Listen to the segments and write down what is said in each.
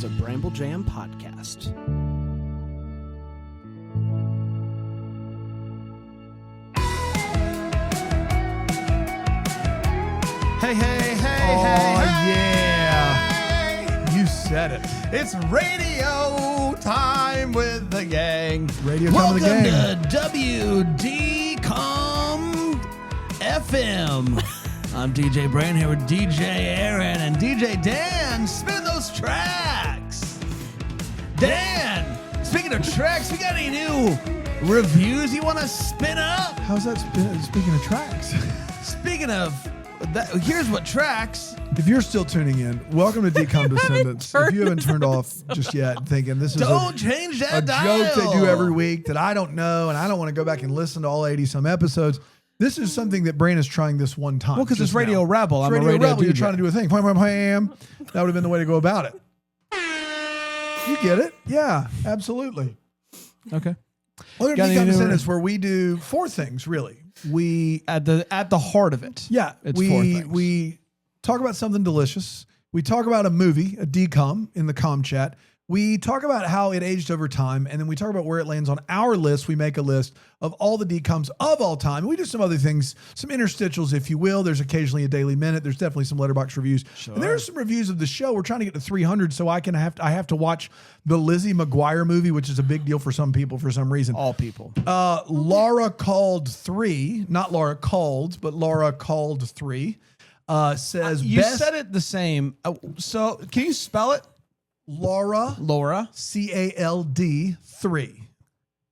is a Bramble Jam podcast. Hey, hey, hey, Oh, hey, yeah. hey. You said it. It's radio time with the gang. Radio time with the gang. Welcome to WDCOM FM. I'm DJ Brand here with DJ Aaron and DJ Dan. Spin those tracks. Dan, speaking of tracks, we got any new reviews you want to spin up? How's that speaking of tracks? Speaking of that, here's what tracks. If you're still tuning in, welcome to Decom Descendants. If you haven't turned off just yet, thinking this is Don't change a that dial. joke they do every week that I don't know and I don't want to go back and listen to all 80 some episodes. This is something that Brain is trying this one time. Well, because it's just Radio now. Rebel. It's I'm a Radio radio Rebel. You're DJ. trying to do a thing. Wham, wham, wham. That would have been the way to go about it. You get it? Yeah, absolutely. Okay. Welcome to Got any Decom new- Descendants, where we do four things, really. We At the heart of it. Yeah, It's four things. we talk about something delicious. We talk about a movie, a decom in the com chat. We talk about how it aged over time, and then we talk about where it lands on our list. We make a list of all the decoms of all time. We do some other things, some interstitials, if you will. There's occasionally a Daily Minute. There's definitely some Letterboxd reviews. Sure. And there's some reviews of the show. We're trying to get to 300, so I have to watch the Lizzie McGuire movie, which is a big deal for some people for some reason. All people. Laura Called 3, not Laura Called, but Laura Called 3, says You best said it the same. So can you spell it? Laura Laura. CALD 3.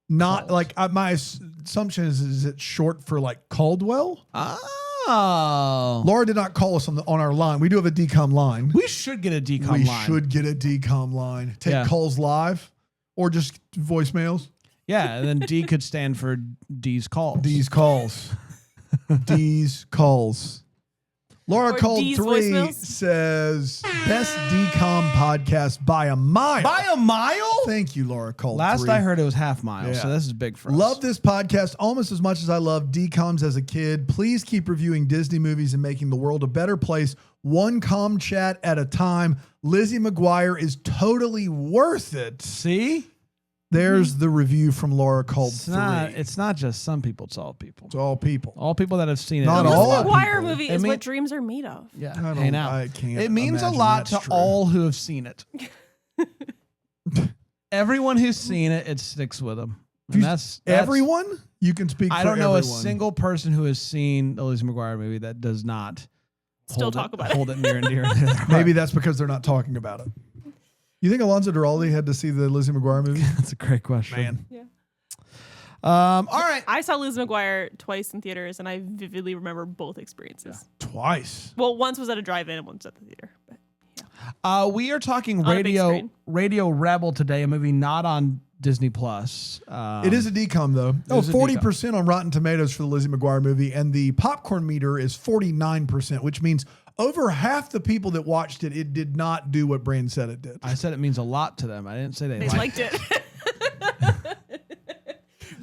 Not like my assumption is it short for like Caldwell? Oh. Laura did not call us on our line. We do have a decom line. We should get a decom We line. should get a decom line. Take Yeah. calls live or just voicemails. Yeah, and then D could stand for D's calls. D's calls. D's calls. Laura Or Called D's 3 voicemails? says best decom podcast by a mile. By a mile? Thank you, Laura Called Last 3. I heard it was half mile, Yeah. so this is big for us. Love this podcast almost as much as I loved decoms as a kid. Please keep reviewing Disney movies and making the world a better place, one com chat at a time. Lizzie McGuire is totally worth it. See? There's the review from Laura Called 3. It's not just some people, it's all people. It's all people. All people that have seen it. Not The all Lizzie people. McGuire movie I is mean- what dreams are made of. Yeah, I don't- hey now. I can't It means a imagine lot to that's true. all who have seen it. Everyone who's seen it, it sticks with them. And that's Everyone? You can speak I for don't know everyone. a single person who has seen the Lizzie McGuire movie that does not Still hold talk about it. hold it near and dear. to their heart. Maybe that's because they're not talking about it. You think Alonzo Duralde had to see the Lizzie McGuire movie? That's a great question. Man. Yeah. All right. I saw Liz McGuire twice in theaters, and I vividly remember both experiences. Twice. Well, once was at a drive-in, and once at the theater. But We are talking On a big screen. Radio Rebel today, a movie not on Disney Plus. It is a decom, though. is a 40% on Rotten Tomatoes for the Lizzie McGuire movie, and the popcorn meter is 49%, which means over half the people that watched it, it did not do what Brand said it did. I said it means a lot to them. I didn't say they they liked liked it.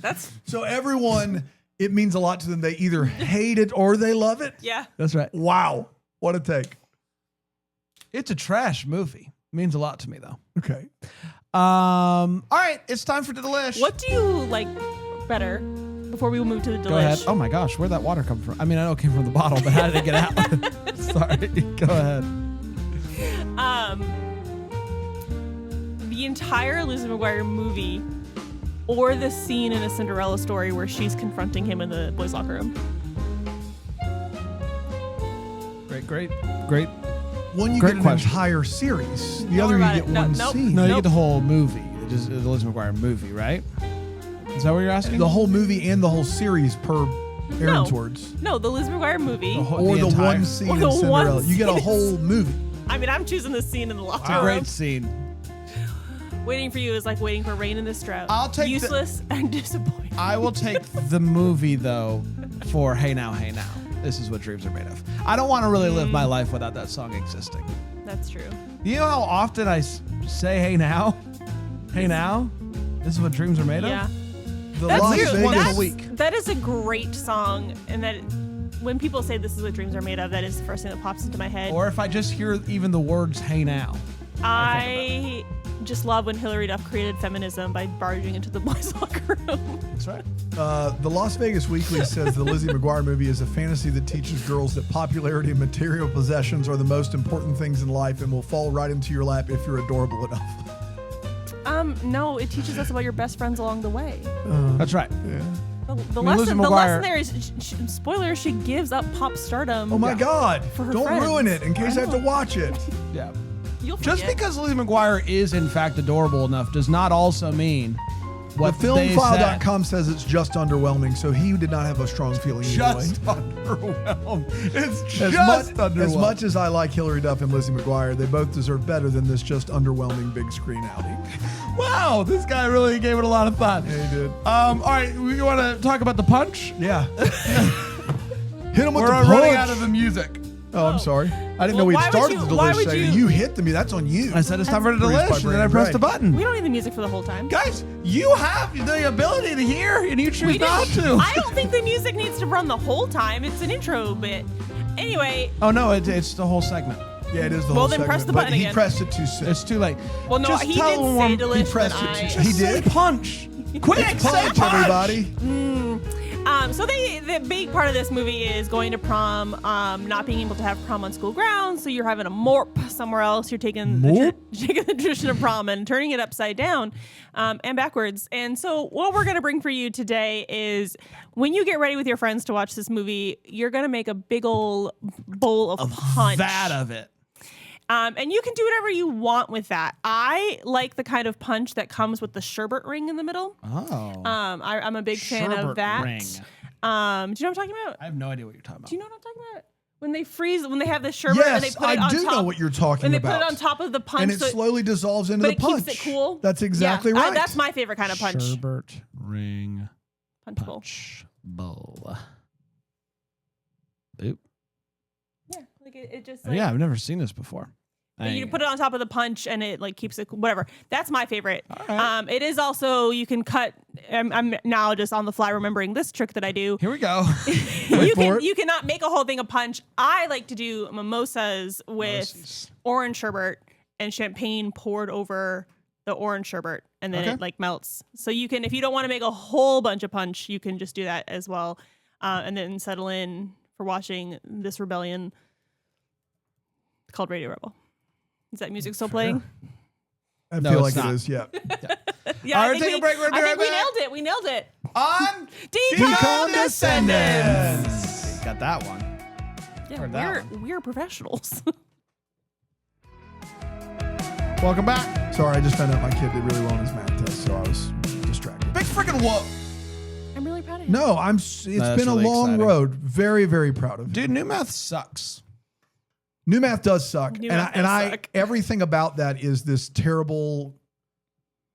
That's, So everyone, it means a lot to them. They either hate it or they love it. yeah. That's right. Wow. What a take. It's a trash movie. Means a lot to me though. Okay. All right, it's time for the delish. What do you like better before we move to the delish? Go ahead. Oh my gosh, where'd that water come from? I mean, I know it came from the bottle, but how did it get out? Sorry. Go ahead. The entire Lizzie McGuire movie or the scene in A Cinderella Story where she's confronting him in the boys' locker room. Great. One, you Great get an question. entire series. The Don't other, worry you about get it. No, one nope. scene. No, you Nope. get the whole movie. Just the Lizzie McGuire movie, right? Is that what you're asking? The whole movie and the whole series per Aaron's No. words. No, the Lizzie McGuire movie. Or the entire- one scene Or in the one Cinderella. You get a scene. whole movie. I mean, I'm choosing the scene in the locker room. Great scene. Waiting for you is like waiting for rain in this drought. I'll take the- useless and disappointing. I will take the movie though for Hey Now, Hey Now. This is what dreams are made of. I don't want to really live my life without that song existing. That's true. You know how often I say Hey Now? Hey Now? This is what dreams are made Yeah, of? The that's Las true. Vegas- That's, a week. That is a great song, and that when people say this is what dreams are made of, that is the first thing that pops into my head. Or if I just hear even the words Hey Now. I just love when Hillary Duff created feminism by barging into the boys' locker room. That's right. The Las Vegas Weekly says the Lizzie McGuire movie is a fantasy that teaches girls that popularity and material possessions are the most important things in life and will fall right into your lap if you're adorable enough. No, it teaches us about your best friends along the way. That's right. Yeah. The Lizzie lesson McGuire- there is, spoiler, she gives up pop stardom. Oh my God! For her Don't friends. ruin it in case I have to watch it. Yeah. You'll Just forget. because Lizzie McGuire is in fact adorable enough does not also mean what The they said. filmfile.com says it's just underwhelming, so he did not have a strong feeling either way. Just underwhelmed. It's As just much, underwhelmed. as much as I like Hillary Duff and Lizzie McGuire, they both deserve better than this just underwhelming big screen outing. Wow, this guy really gave it a lot of thought. Yeah, he did. All right, we want to talk about the punch. Yeah. Hit him with We're the punch. running out of the music. Oh, I'm sorry. I didn't know Well, we'd why would started you- the why delish would segment. you- You hit me. That's on you. I said it's time for the Produced by delish, and then I Brandon pressed the Gray. button. We don't need the music for the whole time. Guys, you have the ability to hear, and you choose We not don't- to. I don't think the music needs to run the whole time. It's an intro bit. Anyway, Oh no, it's the whole segment. Yeah, it is the Well, whole then segment. press the but button he again. pressed it too soon. It's too late. well, no, Just he tell did everyone- say delish, he but pressed it I... too Just He say did? punch. Quick, Punch, say punch. everybody. So the big part of this movie is going to prom, not being able to have prom on school grounds, so you're having a morp somewhere else. You're taking taking the tradition of prom and turning it upside down and backwards. And so what we're going to bring for you today is when you get ready with your friends to watch this movie, you're going to make a big old bowl of punch. That of it. And you can do whatever you want with that. I like the kind of punch that comes with the sherbet ring in the middle. Oh. I'm a big fan of Sherbet that. ring. Do you know what I'm talking about? I have no idea what you're talking about. Do you know what I'm talking about? When they freeze, when they have the sherbet and they Yes, put it I on do top, know what you're talking and they about. put it on top of the punch, and it so slowly dissolves into but the it punch. keeps it cool. That's exactly Yeah, right. that's my favorite kind of punch. Sherbet ring Punch bowl. punch bowl. Boop. Yeah, like it just Oh, like, yeah, I've never seen this before. you put it on top of the punch and it like keeps it cool, whatever. That's my favorite. All right. It is also you can cut. I'm now just on the fly remembering this trick that I do. Here we go. You cannot make a whole thing of punch. I like to do mimosas with Mimosas. orange sherbet and champagne poured over the orange sherbet, and then Okay. it like melts. So you can, if you don't want to make a whole bunch of punch, you can just do that as well, and then settle in for watching this rebellion called Radio Rebel. Is that music still playing? I No, feel it's like not. it is, yeah. Yeah, All right, take a break. We're I think we right back. nailed it. We nailed it. On Decondescendence. Got that one. Yeah, Heard that we're professionals. Welcome back. Sorry, I just found out my kid did really well on his math test, so I was distracted. Big freaking whoop. I'm really proud of you. No, it's that's been a really long exciting. road. Very, very proud of you. Dude, new math sucks. New math does suck. New and math I, and does I suck. everything about that is this terrible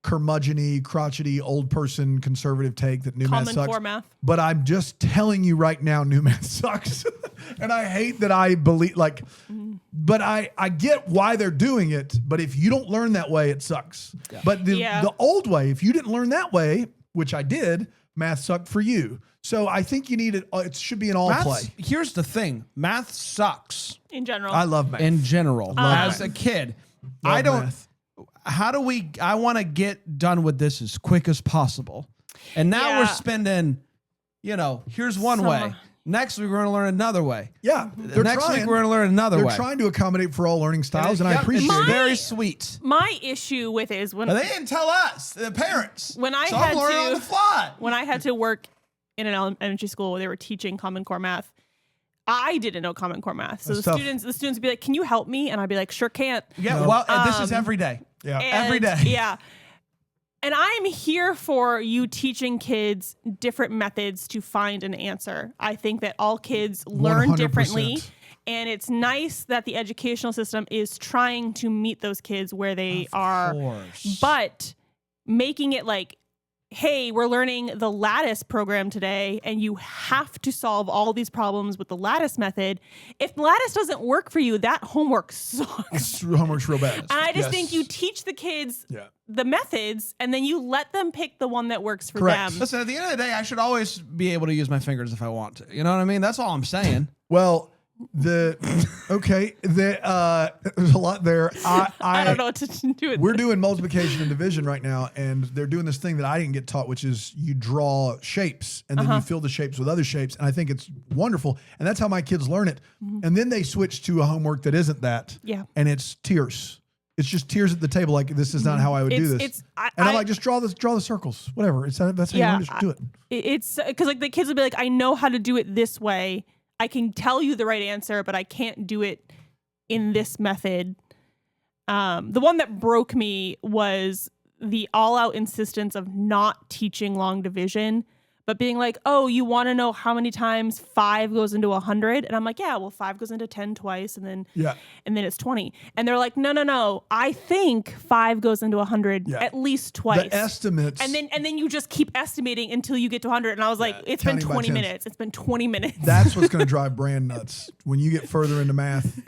curmudgeon-y, crotchety, old person conservative take that new math Common sucks. Core math. But I'm just telling you right now, new math sucks. And I hate that I believe but I get why they're doing it. But if you don't learn that way, it sucks. But the old way, if you didn't learn that way, which I did, math sucked for you. So I think you need it. It should be an all play. Here's the thing. Math sucks In general. I love math. in general. As a kid, I don't. math. How do we? I want to get done with this as quick as possible. And now we're Yeah. spending. Here's one way. Next week we're going to learn another way. Yeah. Next week we're going to learn another way. They're trying to accommodate for all learning styles, and I Yep, appreciate it's it. very sweet. My issue with it is when But they didn't tell us, the parents. When I so had I'm learning to- on the fly. when I had to work in an elementary school where they were teaching Common Core math, I didn't know Common Core math. So That's the tough. students would be like, "Can you help me?" And I'd be like, "Sure can't." Yeah, No. well, this is every day. Yeah. Every day. Yeah. And I'm here for you teaching kids different methods to find an answer. I think that all kids learn 100%. differently. And it's nice that the educational system is trying to meet those kids where they are. course. But making it like, hey, we're learning the lattice program today, and you have to solve all these problems with the lattice method. If lattice doesn't work for you, that homework sucks. Homework's real bad. And I just Yes. think you teach the kids Yeah. the methods, and then you let them pick the one that works for Correct. them. Listen, at the end of the day, I should always be able to use my fingers if I want to. You know what I mean? That's all I'm saying. Well, There's a lot there. I don't know what to do with We're this. doing multiplication and division right now, and they're doing this thing that I didn't get taught, which is you draw shapes and then you fill the shapes with other shapes. And I think it's wonderful. And that's how my kids learn it. And then they switch to a homework that isn't that. Yeah. And it's tears. It's just tears at the table. Like, this is not how I would do this. And I'm like, just draw the circles, whatever. That's how you learn to do it. It's because like the kids would be like, I know how to do it this way. I can tell you the right answer, but I can't do it in this method. The one that broke me was the all-out insistence of not teaching long division, but being like, oh, you want to know how many times 5 goes into 100? And I'm like, yeah, well, 5 goes into 10 twice, and then it's 20. And they're like, no. I think 5 goes into 100 at least twice. The estimates. And then you just keep estimating until you get to 100. And I was like, it's been counting by 20 tens. minutes. It's been 20 minutes. That's what's going to drive Brand nuts. When you get further into math,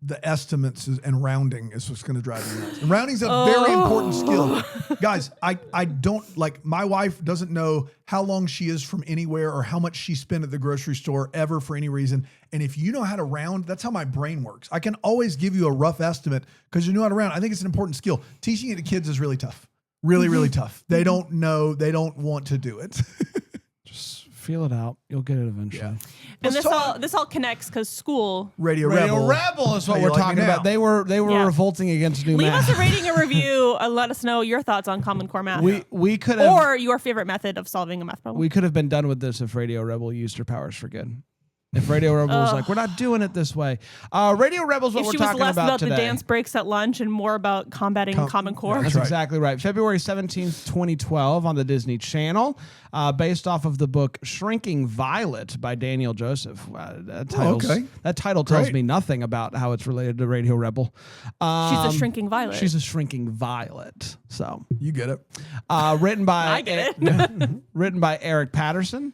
the estimates and rounding is what's going to drive you nuts. And rounding's a very important skill. Guys, I don't, like, my wife doesn't know how long she is from anywhere or how much she spent at the grocery store ever for any reason. And if you know how to round, that's how my brain works. I can always give you a rough estimate because you know how to round. I think it's an important skill. Teaching it to kids is really tough. Really, really tough. They don't know. They don't want to do it. Just feel it out. You'll get it eventually. And Let's this all connects because school. Radio Radio Rebel. Rebel is what How we're you like me talking now? about. They were Yeah. revolting against new Leave math. us a rating and review and let us know your thoughts on Common Core math. We could have or your favorite method of solving a math problem. we could have been done with this if Radio Rebel used her powers for good. If Radio Rebel was like, we're not doing it this way. Radio Rebel is what if we're she was talking less about today. the dance breaks at lunch and more about combating Common Core. That's right. exactly right. February 17th, 2012 on the Disney Channel, based off of the book Shrinking Violet by Daniel Joseph. That title tells Great. me nothing about how it's related to Radio Rebel. She's a shrinking violet. She's a shrinking violet. So, You get it. written by I get it. written by Eric Patterson.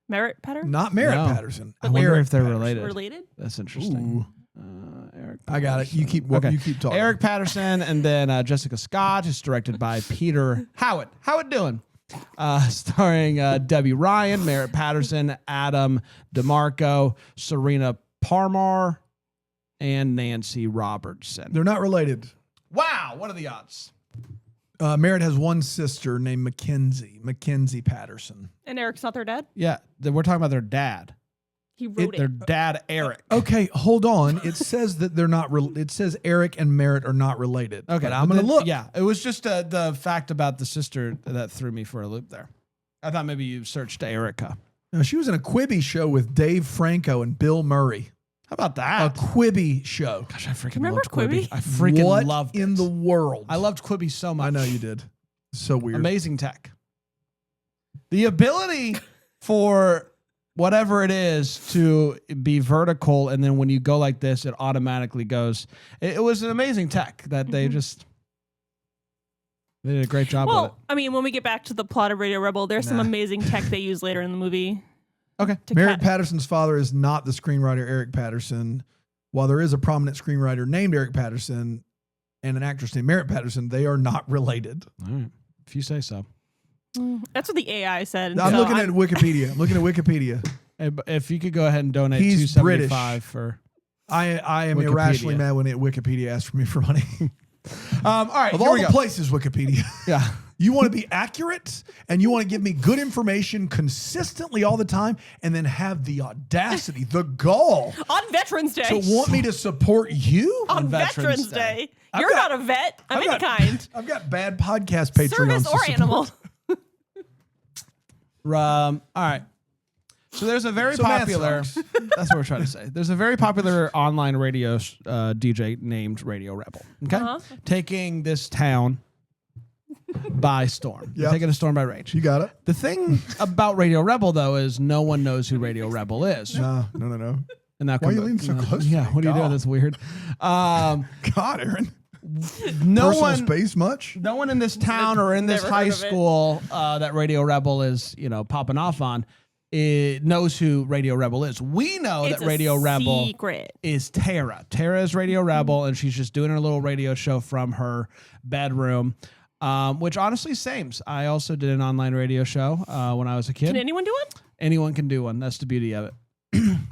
Merit pattern? Not Merritt No. Patterson. I wonder Eric if they're Patterson. related. Related? That's interesting. Eric I got it. You keep talking. Eric Patterson, and then Jessica Scott, is directed by Peter Howitt. How it doing? Starring Debbie Ryan, Merritt Patterson, Adam DeMarco, Serena Parmar, and Nancy Robertson. They're not related. Wow, what are the odds? Merritt has one sister named Mackenzie Patterson. And Eric's not their dad? Yeah, we're talking about their dad. He wrote Their it. dad, Eric. Okay, hold on. It says that they're not. It says Eric and Merritt are not related. Okay, but I'm gonna look. Yeah, it was just the fact about the sister that threw me for a loop there. I thought maybe you searched Erica. No, she was in a Quibi show with Dave Franco and Bill Murray. How about A that? Quibi show. Gosh, I freaking Remember loved Quibi. Quibi? I freaking what loved in it. the world? I loved Quibi so much. I know you did. So weird. Amazing tech. The ability for whatever it is to be vertical, and then when you go like this, it automatically goes. It was an amazing tech that they just they did a great job with it. Well, I mean, when we get back to the plot of Radio Rebel, there's some amazing tech they use later in the movie. Okay. Merritt Patterson's father is not the screenwriter Eric Patterson. While there is a prominent screenwriter named Eric Patterson and an actress named Merritt Patterson, they are not related. All right. If you say so. That's what the AI said. I'm so looking at Wikipedia. I'm looking at Wikipedia. Hey, if you could go ahead and donate He's $2.75 British. for. I am Wikipedia. irrationally mad when Wikipedia asks for me for money. All right. Of here all we the go. places, Wikipedia. Yeah. You want to be accurate and you want to give me good information consistently all the time and then have the audacity, the gall on Veterans Day. to want me to support you? on Veterans Veterans Day. Day. You're not a vet of any kind. I've got bad podcast Patreons. Service to or support. animal. All right. So there's a very So math popular. sucks. That's what we're trying to say. There's a very popular online radio DJ named Radio Rebel. Okay, taking this town by storm. They're Yep. taking a storm by rage. You got it? The thing about Radio Rebel, though, is no one knows who Radio Rebel is. No. And that Why are you leaning so close to Yeah, me? what are you doing? God. That's weird. God, Aaron. No Personal one. space much? No one in this town or in this Never high heard of it. school that Radio Rebel is, popping off on, knows who Radio Rebel is. We know It's that a Radio Rebel secret. is Tara. Tara is Radio Rebel, and she's just doing her little radio show from her bedroom, which honestly, sames. I also did an online radio show when I was a kid. Can anyone do one? Anyone can do one. That's the beauty of it.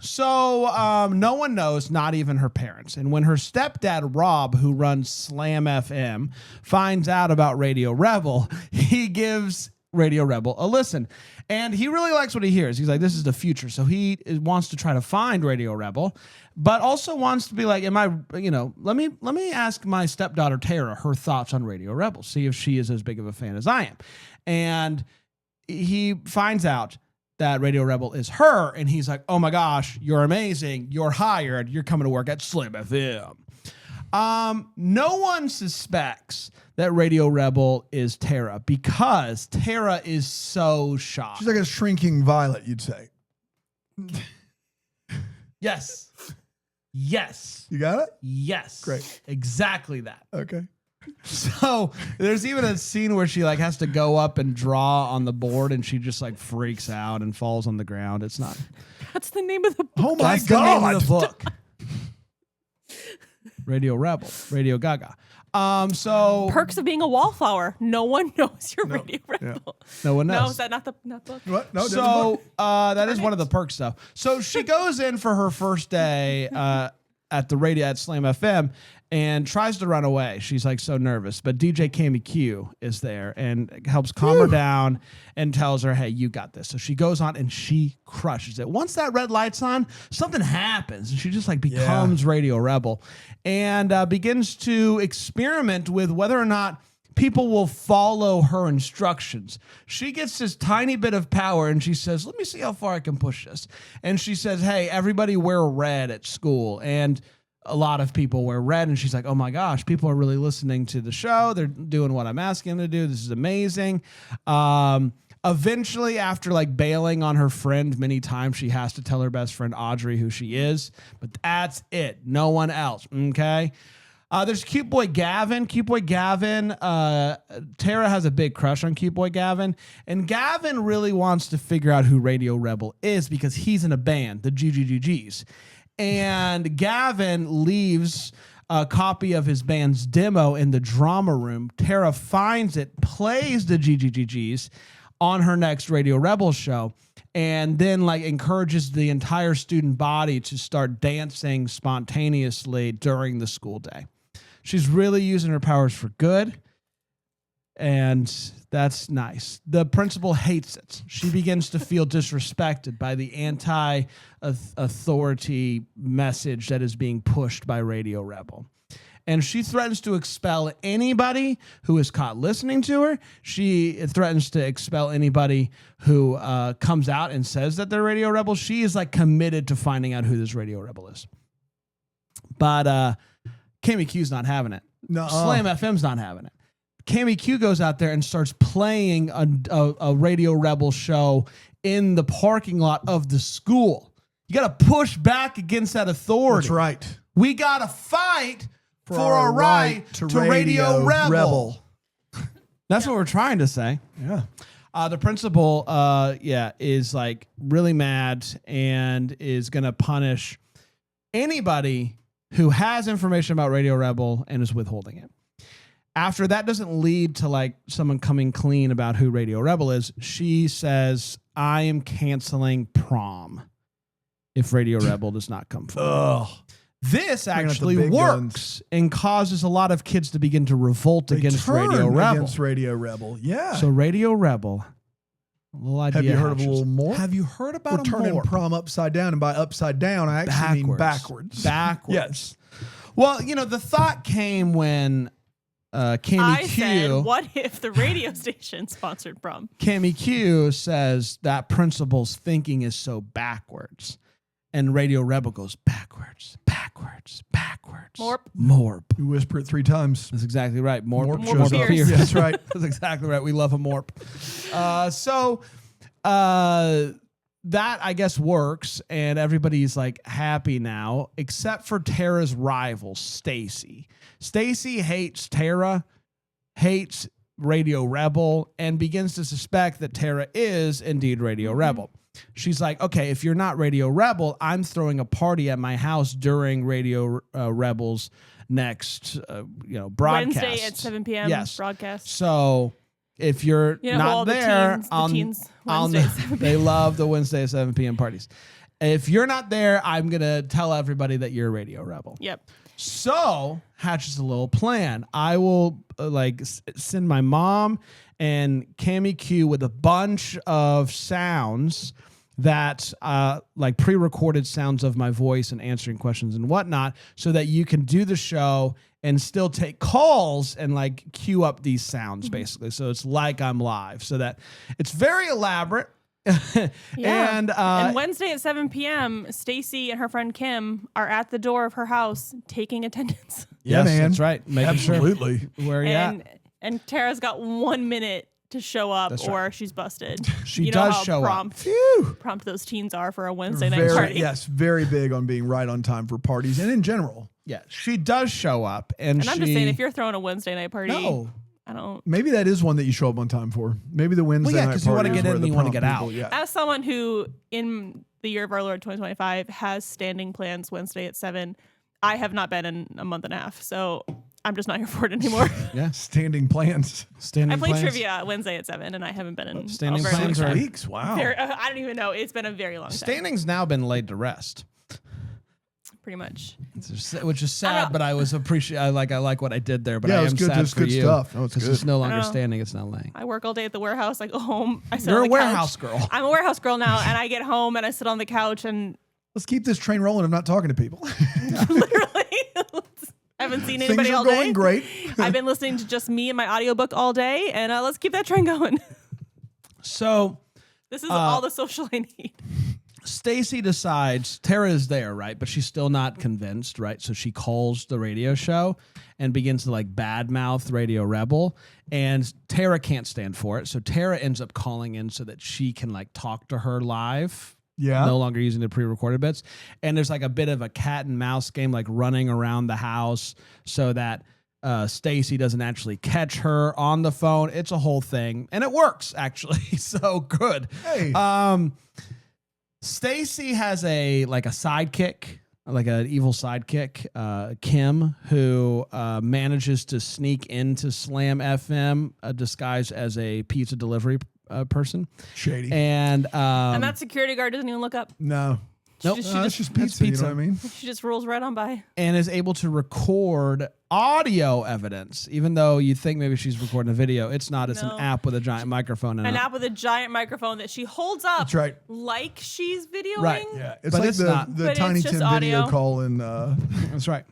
So no one knows, not even her parents. And when her stepdad, Rob, who runs Slam FM, finds out about Radio Rebel, he gives Radio Rebel a listen. And he really likes what he hears. He's like, this is the future. So he wants to try to find Radio Rebel, but also wants to be like, let me ask my stepdaughter, Tara, her thoughts on Radio Rebel, see if she is as big of a fan as I am. And he finds out that Radio Rebel is her, and he's like, oh my gosh, you're amazing, you're hired, you're coming to work at Slim FM. No one suspects that Radio Rebel is Tara because Tara is so shocked. She's like a shrinking violet, you'd say. Yes. Yes. You got it? Yes. Great. Exactly that. Okay. So there's even a scene where she like has to go up and draw on the board, and she just like freaks out and falls on the ground. It's not. That's the name of the book. Oh my That's the name God. of the book. Radio Rebel, Radio Gaga. So Perks of being a wallflower. No one knows you're Radio Rebel. no one knows. No, is that not the book? What? No, So that is one of the perks stuff. So she goes in for her first day at the radio at Slam FM and tries to run away. She's like so nervous, but DJ Cami Q is there and helps calm her down and tells her, hey, you got this. So she goes on and she crushes it. Once that red light's on, something happens and she just like becomes Radio Rebel and begins to experiment with whether or not people will follow her instructions. She gets this tiny bit of power and she says, let me see how far I can push this. And she says, hey, everybody wear red at school. And a lot of people wear red. And she's like, oh my gosh, people are really listening to the show. They're doing what I'm asking them to do. This is amazing. Eventually, after like bailing on her friend many times, she has to tell her best friend Audrey who she is. But that's it. No one else. Okay. There's Cute Boy Gavin. Cute Boy Gavin. Tara has a big crush on Cute Boy Gavin. And Gavin really wants to figure out who Radio Rebel is because he's in a band, the GGGGs. And Gavin leaves a copy of his band's demo in the drama room. Tara finds it, plays the GGGGs on her next Radio Rebel show, and then like encourages the entire student body to start dancing spontaneously during the school day. She's really using her powers for good, and that's nice. The principal hates it. She begins to feel disrespected by the anti-authority message that is being pushed by Radio Rebel. And she threatens to expel anybody who is caught listening to her. She threatens to expel anybody who comes out and says that they're Radio Rebel. She is like committed to finding out who this Radio Rebel is. But Cami Q's not having it. No. Slam FM's not having it. Cami Q goes out there and starts playing a Radio Rebel show in the parking lot of the school. You got to push back against that authority. That's right. We got to fight for our right to Radio Rebel. That's what we're trying to say. Yeah. The principal, is like really mad and is going to punish anybody who has information about Radio Rebel and is withholding it. After that doesn't lead to like someone coming clean about who Radio Rebel is, she says, I am canceling prom if Radio Rebel does not come forward. Ugh. This Bringing out the actually big works guns. and causes a lot of kids to begin to revolt against Radio Rebel. Against Radio Rebel. Yeah. So Radio Rebel, a little idea. Have you heard of a hatches. little more? Have you heard about We're a turning more? prom upside down, and by upside down, I actually mean backwards. Backwards. Yes. Well, the thought came when Cami I Q. said, what if the radio station sponsored prom? Cami Q says that principal's thinking is so backwards. And Radio Rebel goes backwards, backwards, backwards. Morp. We whisper it 3 times. That's exactly right. Morp shows up. Pierce. That's right. That's exactly right. We love a Morp. That I guess works, and everybody's like happy now, except for Tara's rival, Stacy. Stacy hates Tara, hates Radio Rebel, and begins to suspect that Tara is indeed Radio Rebel. She's like, okay, if you're not Radio Rebel, I'm throwing a party at my house during Radio Rebel's next, broadcast. Wednesday at 7 p.m. Yes. broadcast. So if you're all not the there, teens Wednesday at 7 they love the Wednesday at 7 p.m. parties. If you're not there, I'm going to tell everybody that you're a Radio Rebel. Yep. So hatches a little plan. I will send my mom and Cammy Q with a bunch of sounds that pre-recorded sounds of my voice and answering questions and whatnot, so that you can do the show and still take calls and queue up these sounds basically. So it's like I'm live, so that it's very elaborate. Yeah. And Wednesday at 7 p.m., Stacy and her friend Kim are at the door of her house taking attendance. Yeah, yes, man. that's right. Making Absolutely. Sure where you at. And Tara's got 1 minute to show up, That's or right. she's busted. She you know does how show prompt, up. Phew. Prompt those teens are for a Wednesday night party. Yes, very big on being right on time for parties and in general. Yeah, she does show up, and I'm just saying, if you're throwing a Wednesday night party, no. I don't. Maybe that is one that you show up on time for. Maybe the Wednesday Well, yeah, night 'cause you party wanna is get in where and the you wanna prompt get people- out. Yeah. As someone who, in the year of our Lord 2025, has standing plans Wednesday at 7, I have not been in a month and a half, so I'm just not here for it anymore. Yeah, Standing plans. standing I played plans. trivia Wednesday at 7, and I haven't been in Standing a very plans long are- time. Weeks. Wow. I don't even know. It's been a very long time. Standing's now been laid to rest, Pretty much. which is I sad. know. But I was appreciate. I like what I did there. But Yeah, I it was am good. sad That's for good you stuff. No, it's because good. it's no longer I know. standing. It's now laying. I work all day at the warehouse. I go home. I sit You're on a the warehouse couch. girl. I'm a warehouse girl now, and I get home and I sit on the couch and Let's keep this train rolling of not talking to people. literally I haven't seen Things anybody are all going day. great. I've been listening to just me and my audiobook all day, and let's keep that train going. So This is all the social I need. Stacy decides Tara is there, right? But she's still not convinced, right? So she calls the radio show and begins to badmouth Radio Rebel, and Tara can't stand for it. So Tara ends up calling in so that she can talk to her live. Yeah. No longer using the pre-recorded bits. And there's a bit of a cat and mouse game, running around the house so that Stacy doesn't actually catch her on the phone. It's a whole thing, and it works actually. So good. Hey. Stacy has a sidekick, an evil sidekick, Kim, who manages to sneak into Slam FM disguised as a pizza delivery person, Shady. and And that security guard doesn't even look up. No. Nope. She That's just, just pizza, pizza. You know what I mean? she just rolls right on by. and is able to record audio evidence, even though you think maybe she's recording a video. It's not. It's No. an app with a giant microphone in An it. app with a giant microphone that she holds up That's right. like she's videoing. Right. Yeah. It's But like it's the, not. the But it's Tiny just Tim video audio. call in That's right.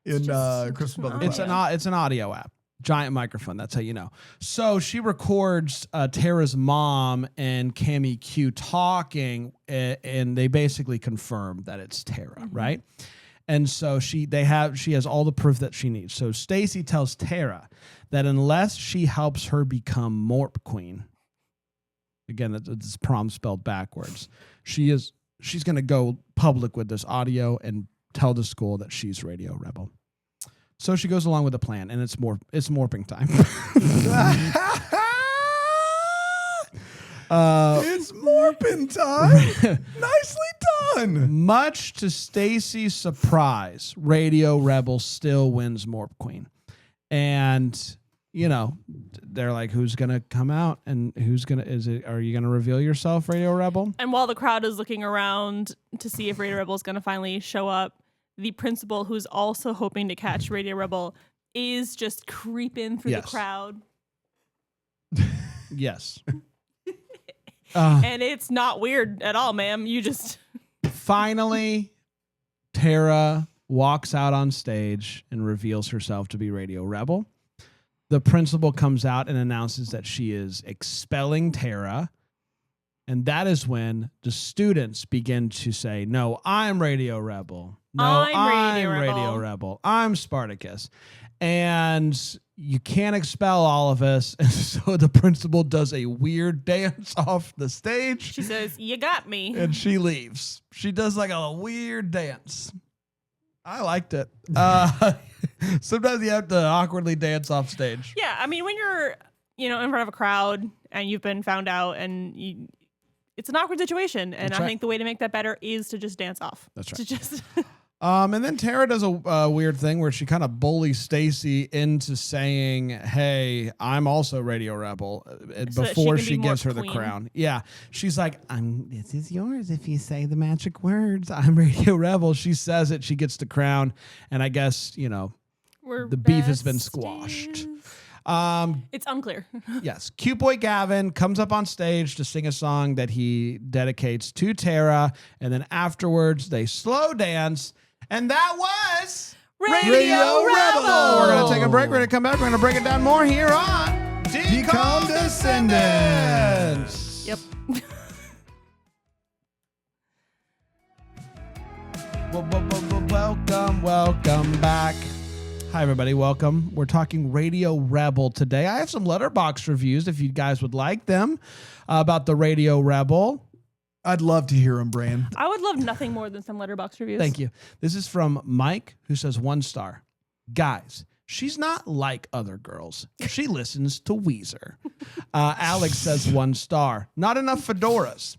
Christmas Brother. It's an audio app. Giant microphone. That's how you know. So she records Tara's mom and Cammy Q talking, and they basically confirm that it's Tara, right? And so she has all the proof that she needs. So Stacy tells Tara that unless she helps her become Morp Queen, again, it's prom spelled backwards, she's going to go public with this audio and tell the school that she's Radio Rebel. So she goes along with the plan, and it's morping time. It's morphin' time. Nicely done. Much to Stacy's surprise, Radio Rebel still wins Morp Queen. And, they're like, who's going to come out and are you going to reveal yourself, Radio Rebel? And while the crowd is looking around to see if Radio Rebel is going to finally show up, the principal, who's also hoping to catch Radio Rebel, is just creeping through Yes. the crowd. Yes. And it's not weird at all, ma'am. You just... Finally, Tara walks out on stage and reveals herself to be Radio Rebel. The principal comes out and announces that she is expelling Tara. And that is when the students begin to say, no, I'm Radio Rebel. No, I'm Radio Radio Rebel. Rebel. I'm Spartacus. And you can't expel all of us. And so the principal does a weird dance off the stage. She says, you got me. And she leaves. She does a weird dance. I liked it. Sometimes you have to awkwardly dance off stage. Yeah, I mean, when you're, in front of a crowd and you've been found out and it's an awkward situation. And That's I right. think the way to make that better is to just dance off. That's right. To just... And then Tara does a weird thing where she kind of bullies Stacy into saying, "Hey, I'm also Radio Rebel," before she gives her the crown. Yeah, she's like, "This is yours if you say the magic words. I'm Radio Rebel." She says it. She gets the crown, and I guess the beef has been squashed. It's unclear. Yes. Cute boy Gavin comes up on stage to sing a song that he dedicates to Tara, and then afterwards they slow dance. And that was Radio Rebel. We're going to take a break. We're going to come back. We're going to break it down more here on Decom Descendants. Yep. Welcome back. Hi, everybody. Welcome. We're talking Radio Rebel today. I have some Letterboxd reviews if you guys would like them about the Radio Rebel. I'd love to hear them, Bran. I would love nothing more than some Letterboxd reviews. Thank you. This is from Mike, who says 1 star. Guys, she's not like other girls. She listens to Weezer. Alex says 1 star. Not enough fedoras.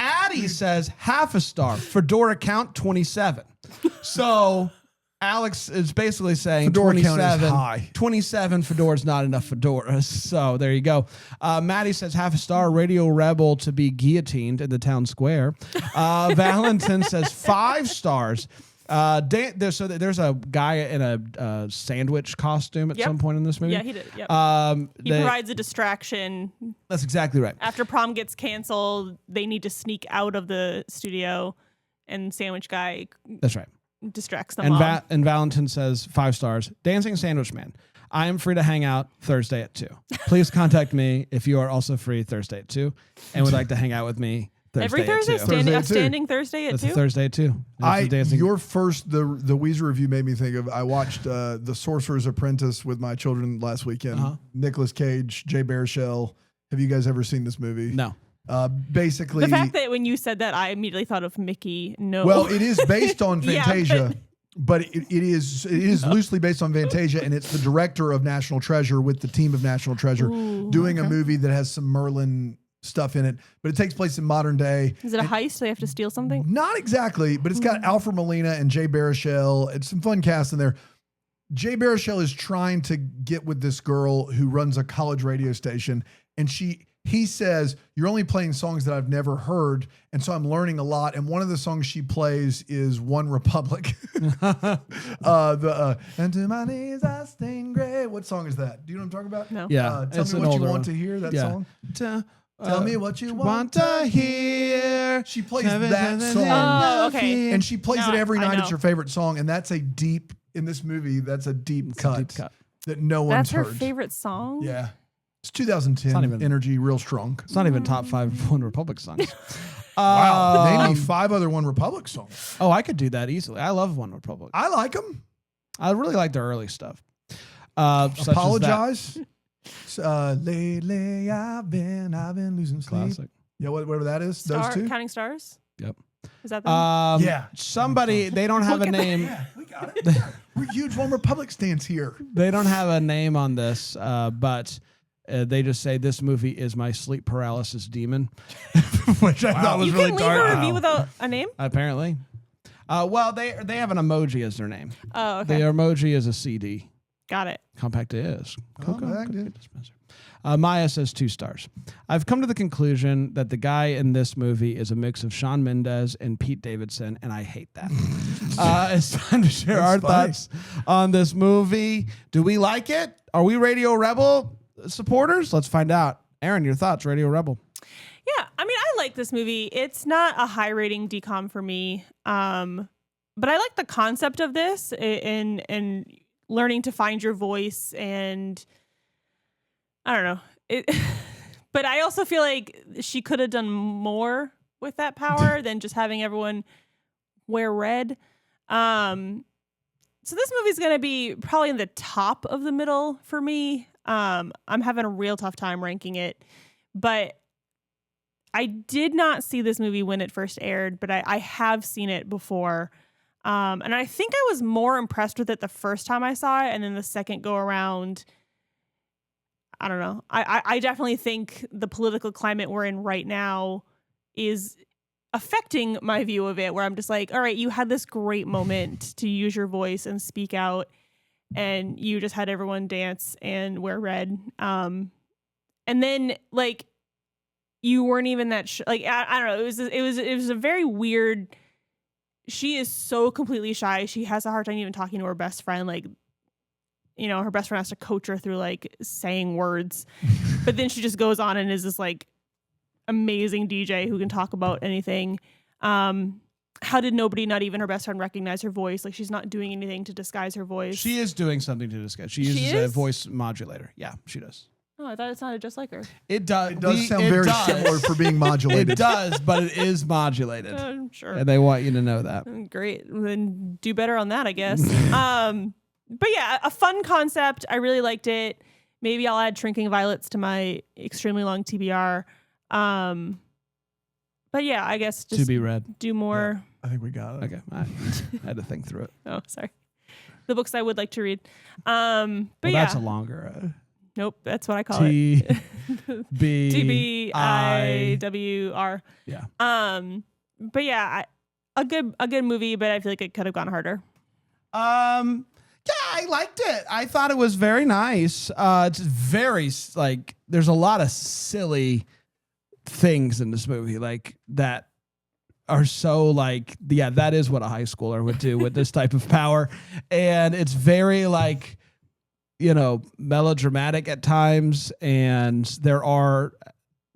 Addie says half a star. Fedora count 27. So Alex is basically saying Fedora 27. count is high. 27 fedoras, not enough fedoras. So there you go. Maddie says half a star. Radio Rebel to be guillotined in the town square. Valentin says 5 stars. There's a guy in a sandwich costume at some point in this movie. Yeah, he did. Yep. He provides a distraction. That's exactly right. After prom gets canceled, they need to sneak out of the studio, and sandwich guy That's right. distracts them. And Valentin says 5 stars. Dancing Sandwich Man. I am free to hang out Thursday at 2. Please contact me if you are also free Thursday at 2 and would like to hang out with me Thursday every Thursday, at 2. standing Thursday at That's 2. a Thursday at 2. The Weezer review made me think of, I watched The Sorcerer's Apprentice with my children last weekend. Nicolas Cage, Jay Baruchel. Have you guys ever seen this movie? No. Basically, The fact that when you said that, I immediately thought of Mickey. No. Well, it is based on Yeah, Fantasia, but it is loosely based on Fantasia, and it's the director of National Treasure with the team of National Treasure doing a movie that has some Merlin stuff in it, but it takes place in modern day. Is it a heist? They have to steal something? Not exactly, but it's got Alfred Molina and Jay Baruchel. It's some fun cast in there. Jay Baruchel is trying to get with this girl who runs a college radio station, and he says, "You're only playing songs that I've never heard," and so I'm learning a lot. And one of the songs she plays is One Republic. And to my knees I stain gray. What song is that? Do you know what I'm talking about? No. Yeah. Tell me what you want to hear. That song. Tell me what you want to hear. She plays that song. Oh, okay. And she plays it every I night. know. It's her favorite song. And that's in this movie, that's a deep cut that no one's That's her heard. favorite song? Yeah. It's 2010. Energy real strong. It's not even top 5 One Republic songs. Wow. Name me 5 other One Republic songs. Oh, I could do that easily. I love One Republic. I like them. I really like their early stuff. Such as that. Apologize. Lately I've been losing sleep. Classic. Yeah, whatever that is. Those two. Counting Stars? Yep. Is that them? Yeah. Somebody, they don't have a name. Yeah, we got it. We're huge One Republic stands here. They don't have a name on this, but they just say this movie is my sleep paralysis demon, which I thought was You really can leave dark. a review without a name? Apparently. Well, they have an emoji as their name. Oh, The okay. emoji is a CD. Got it. Compact disc. Compact disc. Dispenser. Maya says 2 stars. I've come to the conclusion that the guy in this movie is a mix of Shawn Mendes and Pete Davidson, and I hate that. It's time to share our thoughts on this movie. Do we like it? Are we Radio Rebel supporters? Let's find out. Aaron, your thoughts, Radio Rebel. Yeah, I mean, I like this movie. It's not a high rating decom for me, but I like the concept of this and learning to find your voice, and I don't know it. But I also feel like she could have done more with that power than just having everyone wear red. So this movie's gonna be probably in the top of the middle for me. I'm having a real tough time ranking it, but I did not see this movie when it first aired, but I have seen it before. And I think I was more impressed with it the first time I saw it. And then the second go around, I don't know. I definitely think the political climate we're in right now is affecting my view of it, where I'm just like, all right, you had this great moment to use your voice and speak out, and you just had everyone dance and wear red. And then like you weren't even that I don't know. It was a very weird. She is so completely shy. She has a hard time even talking to her best friend. Like, you know, her best friend has to coach her through like saying words, but then she just goes on and is this like amazing DJ who can talk about anything. How did nobody, not even her best friend, recognize her voice? Like, she's not doing anything to disguise her voice. She is doing something to disguise. She uses a voice modulator. Yeah, she does. Oh, I thought it sounded just like her. It does. It does sound very similar for being modulated. It does, but it is modulated. Sure. And they want you to know that. Great. Then do better on that, I guess. But yeah, a fun concept. I really liked it. Maybe I'll add Shrinking Violets to my extremely long TBR. But yeah, I guess just to be read. Do more. Yeah, I think we got it. Okay. I had to think through it. Oh, sorry. The books I would like to read. But well, yeah. That's a longer. Nope, that's what I call it. TBIWR. Yeah. But yeah, a good movie, but I feel like it could have gone harder. Yeah, I liked it. I thought it was very nice. It's very like there's a lot of silly things in this movie like that are so like, yeah, that is what a high schooler would do with this type of power. And it's very like, you know, melodramatic at times. And there are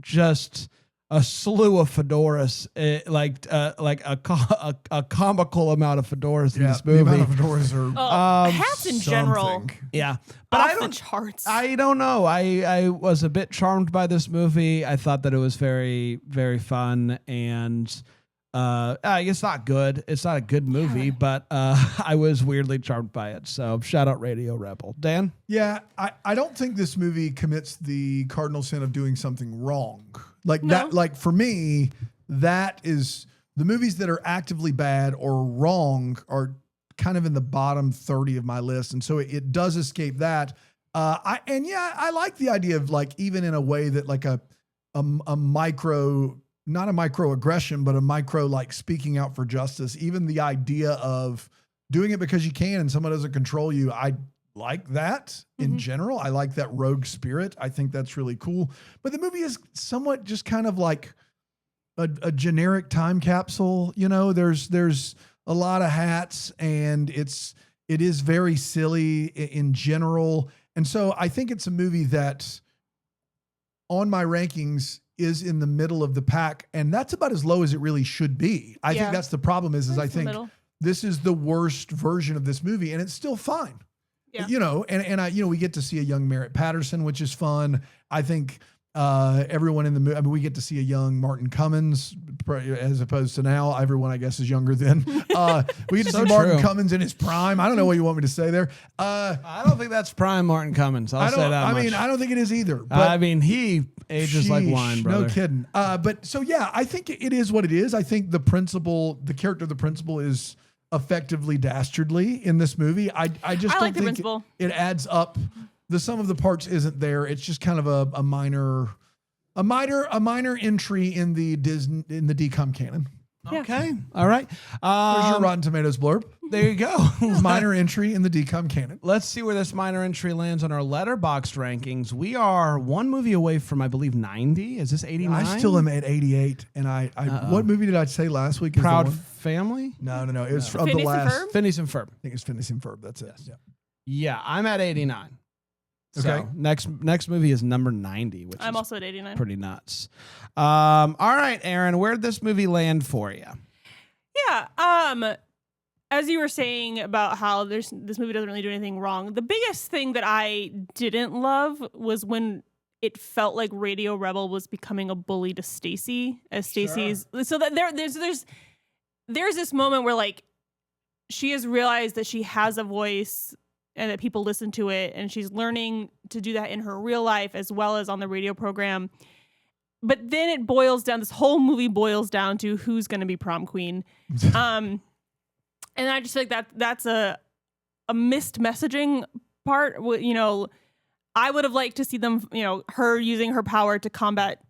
just a slew of fedoras, like a comical amount of fedoras in this movie. The amount of fedoras are hats in general. Yeah. But Off the charts. I don't know. I was a bit charmed by this movie. I thought that it was very, very fun. And it's not good. It's not a good movie, but I was weirdly charmed by it. So shout out Radio Rebel. Dan? Yeah, I don't think this movie commits the cardinal sin of doing something wrong. Like No. that, like for me, that is the movies that are actively bad or wrong are kind of in the bottom 30 of my list. And so it does escape that. I like the idea of like, even in a way that like a micro, not a microaggression, but a micro, like speaking out for justice, even the idea of doing it because you can and someone doesn't control you. I like that in general. I like that rogue spirit. I think that's really cool. But the movie is somewhat just kind of like a generic time capsule. You know, there's a lot of hats and it is very silly in general. And so I think it's a movie that on my rankings is in the middle of the pack. And that's about as low as it really should be. I think that's the problem is I think this is the worst version of this movie and it's still fine. Yeah. You know, we get to see a young Merritt Patterson, which is fun. I think everyone in the movie, I mean, we get to see a young Martin Cummins as opposed to now. Everyone, I guess, is younger than. We get to see Martin Cummins in his prime. I don't know what you want me to say there. I don't think that's prime Martin Cummins. I'll say that much. I mean, I don't think it is either. But I mean, he ages like wine, brother. No kidding. But so, yeah, I think it is what it is. I think the character of the principal is effectively dastardly in this movie. I just don't think it adds up. The sum of the parts isn't there. It's just kind of a minor entry in the DCOM canon. Yeah. Okay. All right. There's your Rotten Tomatoes blurb. There you go. Minor entry in the DCOM canon. Let's see where this minor entry lands on our Letterboxd rankings. We are one movie away from, I believe, 90. Is this 89? I still am at 88. And I what movie did I say last week? Proud Family? No. It was of Phineas the last. and Ferb? Phineas and Ferb. I think it's Phineas and Ferb. That's it. Yes. Yeah. Yeah, I'm at 89. Okay. So next movie is number 90, which I'm is also at 89. pretty nuts. All right, Aaron, where did this movie land for you? Yeah. As you were saying about how this movie doesn't really do anything wrong, the biggest thing that I didn't love was when it felt like Radio Rebel was becoming a bully to Stacy as Stacy's. So that there's this moment where like she has realized that she has a voice and that people listen to it, and she's learning to do that in her real life as well as on the radio program. But then it boils down, this whole movie boils down to who's going to be prom queen. And I just feel like that's a missed messaging part. You know, I would have liked to see them, you know, her using her power to combat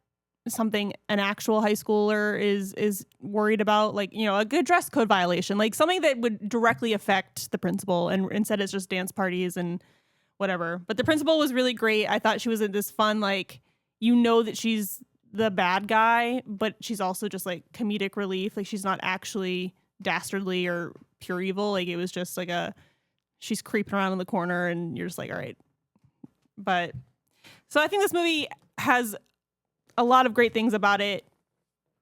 something an actual high schooler is worried about, like, you know, a good dress code violation, like something that would directly affect the principal, and instead it's just dance parties and whatever. But the principal was really great. I thought she was in this fun, like, you know, that she's the bad guy, but she's also just like comedic relief. Like, she's not actually dastardly or pure evil. Like, it was just like she's creeping around in the corner and you're just like, all right. But so I think this movie has a lot of great things about it,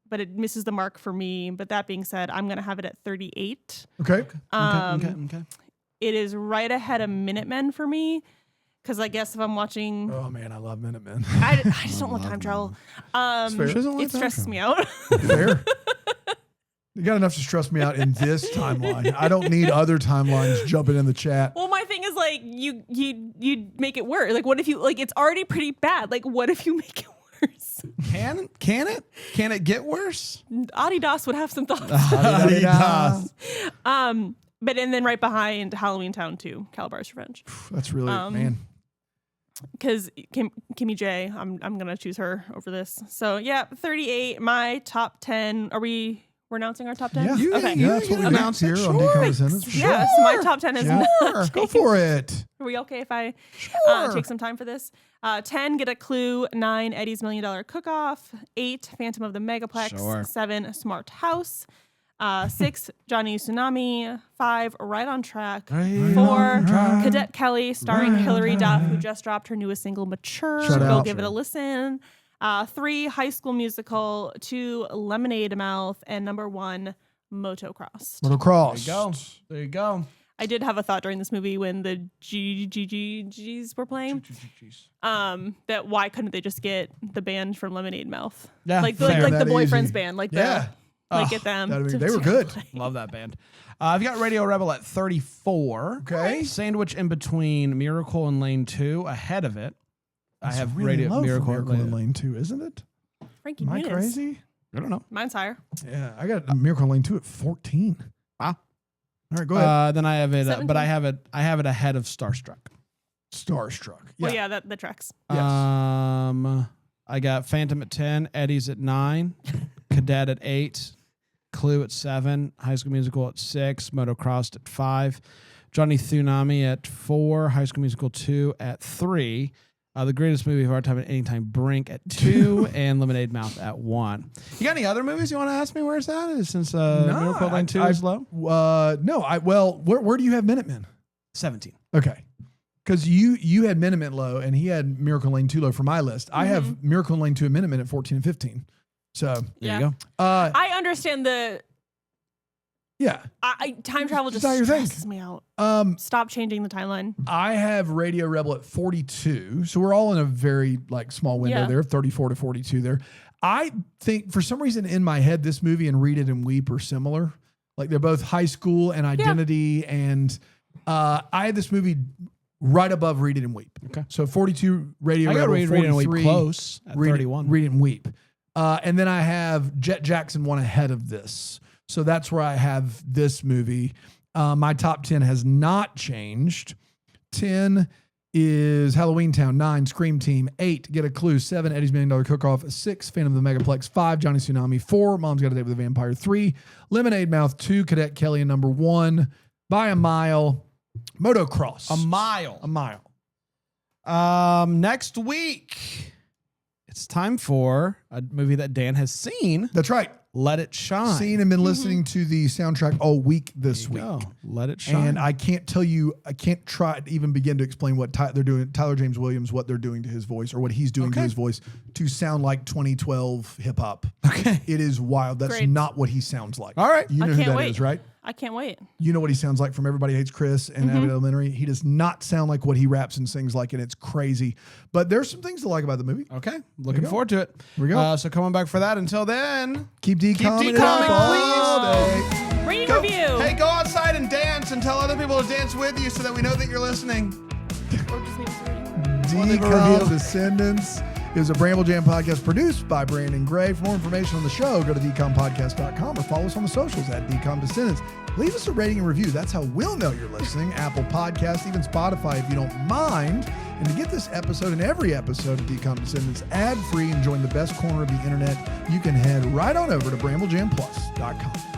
but it misses the mark for me. But that being said, I'm going to have it at 38. Okay. Okay. It is right ahead of Minutemen for me. Because I guess if I'm watching, Oh man, I love Minutemen. I just don't want time travel. fair. She doesn't want It time stresses travel. me out. Fair. You got enough to stress me out in this timeline. I don't need other timelines jumping in the chat. Well, my thing is like you make it worse. Like, what if you like it's already pretty bad? Like, what if you make it worse? Can it? Can it get worse? Adidas would have some thoughts. Adidas. But and then right behind Halloween Town 2, Calabar's Revenge. That's really man. Because Kimmy J, I'm gonna choose her over this. So yeah, 38. My top 10. We're announcing our top 10? Yeah, Okay. yeah, that's what we Announce do it. here on Sure. Decom Descendants. Yeah, so my top 10 is not Go for it. Are we okay if I Sure. take some time for this? 10, Get a Clue. 9, Eddie's $1 Million Cook-Off. 8, Phantom of the Megaplex. Sure. 7, Smart House. 6, Johnny Tsunami. 5, Right on Track. 4, Cadet Kelly, starring Hilary Duff, who just dropped her newest single, Mature. Shout Go out. give it a listen. 3, High School Musical. 2, Lemonade Mouth. And number 1, Motocross. Motocross. There you go. I did have a thought during this movie when the G's were playing. That why couldn't they just get the band from Lemonade Mouth? Yeah, like fair. the That boyfriend's easy. band, like Yeah. get them. They were good. Love that band. I've got Radio Rebel at 34. Okay. Sandwich in between Miracle and Lane 2. Ahead of it, I It's have really Radio low for Miracle, Miracle in Lane 2, isn't it? Frankie Am I Muniz. crazy? I don't know. Mine's higher. Yeah, I got Miracle in Lane 2 at 14. Wow. All right, go ahead. Then I have it, but 17. I have it ahead of Starstruck. Starstruck. Well, yeah, that tracks. Yes. I got Phantom at 10, Eddie's at 9, Cadet at 8, Clue at 7, High School Musical at 6, Motocross at 5, Johnny Tsunami at 4, High School Musical 2 at 3, The Greatest Movie of Our Time at Any Time, Brink at 2, and Lemonade Mouth at 1. You got any other movies you want to ask me where's that is since Miracle Lane 2 is low? No, where do you have Minutemen? 17. Okay. Because you had Minutemen low and he had Miracle in Lane 2 low for my list. I have Miracle in Lane 2 and Minutemen at 14 and 15. So There Yeah. you go. I understand yeah. time travel just not your thing. stresses me out. Stop changing the timeline. I have Radio Rebel at 42. So we're all in a very like small window Yeah. there, 34 to 42 there. I think for some reason in my head, this movie and Read It and Weep are similar. Like they're both high school and identity. And I had this movie right above Read It and Weep. Okay. So 42 Radio I got Rebel, Read It and Weep 43 close at 31. Read It and Weep. And then I have Jet Jackson one ahead of this. So that's where I have this movie. My top 10 has not changed. 10 is Halloween Town. 9, Scream Team. 8, Get a Clue. 7, Eddie's $1 Million Cook-Off. 6, Phantom of the Megaplex. 5, Johnny Tsunami. 4, Mom's Got a Date with a Vampire. 3, Lemonade Mouth. 2, Cadet Kelly. And number 1, by a mile, Motocross. A mile. A mile. Next week, it's time for a movie that Dan has seen. That's right. Let It Shine. Seen and been listening to the soundtrack all week this week. Go. Let It Shine. And I can't try to even begin to explain what they're doing. Tyler James Williams, what they're doing to his voice or what he's doing to his voice to sound like 2012 hip hop. Okay. It is wild. That's Great. not what he sounds like. All right. You know I who can't that wait. is, right? I can't wait. You know what he sounds like from Everybody Hates Chris and Abbott Elementary. He does not sound like what he raps and sings like, and it's crazy. But there's some things to like about the movie. Okay. Looking go. forward to it. Here we go. So coming back for that. Until then, Keep decomming it decomming, up all day. Rating go, review. hey, go outside and dance and tell other people to dance with you so that we know that you're listening. Or just leave us a rating. Decom Descendants is a Bramble Jam podcast produced by Brandon Gray. For more information on the show, go to decompodcast.com or follow us on the socials at Decom Descendants. Leave us a rating and review. That's how we'll know you're listening. Apple Podcasts, even Spotify if you don't mind. And to get this episode and every episode of Decom Descendants ad-free and join the best corner of the internet, you can head right on over to BrambleJamPlus.com.